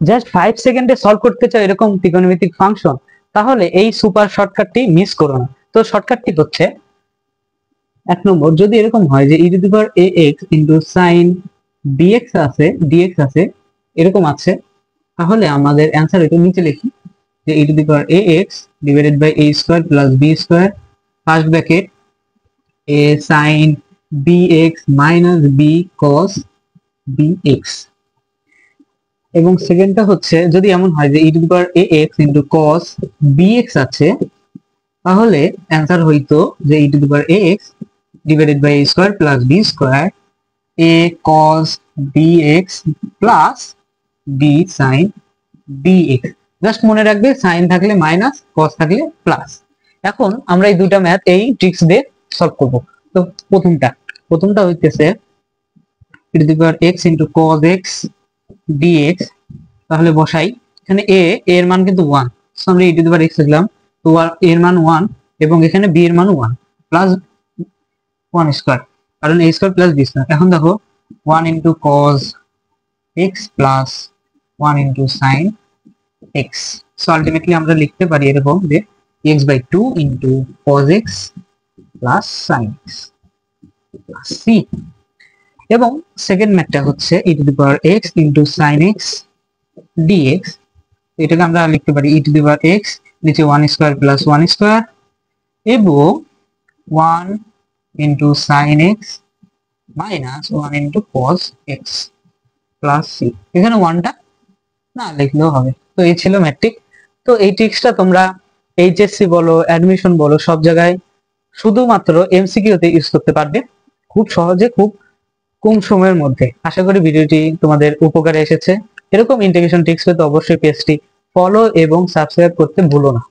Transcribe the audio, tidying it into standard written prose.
Just 5 সেকেন্ডে solve করতে চাও এরকম ত্রিকোণমিতিক ফাংশন, তাহলে এই সুপার শর্টকাটটি মিস করো না। তো শর্টকাটটি হচ্ছে, 1 নম্বর, যদি এরকম হয় যে e⁴ax sin dx আছে এরকম আছে, তাহলে আমাদের অ্যান্সার এটা নিচে লিখি যে e⁴ax divided by a square plus b square first bracket a sin bx minus b cos bx। এবং সেকেন্ডটা হচ্ছে, যদি এমন হয় যে e⁴ax cos bx আছে, তাহলে অ্যান্সার হইতো যে e⁴ax divided by a square plus b square a cos bx plus b sin bx। Just মনে রাখবে সাইন থাকলে মাইনাস, cos থাকলে প্লাস। এখন আমরা এই দুইটা ম্যাথ এই ট্রিক্স দিয়ে সলভ করব। তো প্রথমটা হইতেছে e⁴x cos x dx, তাহলে বসাই। এখানে a এর মান কিন্তু 1, সো আমরা e⁴x লিখলাম, তো এর মান 1 এবং এখানে b এর মান 1 প্লাস 1 স্কয়ার, কারণ a square plus b square. এখন দেখো 1 cos x plus 1 sin x, so ultimately আমরা লিখতে পারি এরকম যে x/2 cos x plus sin x plus c। এবং সেকেন্ড ম্যাথটা হচ্ছে e⁴x sin x dx, এটাকে আমরা লিখতে পারি e⁴x নিচে 1 স্কয়ার প্লাস 1 স্কয়ার এবং 1 sin x minus 1 cos x plus c। এখানে 1টা না লিখলেও হবে। তো এই ছিল ম্যাট্রিক। তো এই ট্রিক্সটা তোমরা এইচএসসি বলো, অ্যাডমিশন বলো, সব জায়গায় শুধুমাত্র এমসিকিউতে ইউজ করতে পারবে, খুব সহজে, খুব কম সময়ের মধ্যে। আশা করি ভিডিওটি তোমাদের উপকারে এসেছে। এরকম ইন্টিগ্রেশন ট্রিক্স পেতে অবশ্যই পেজটি ফলো এবং সাবস্ক্রাইব করতে ভুলো না।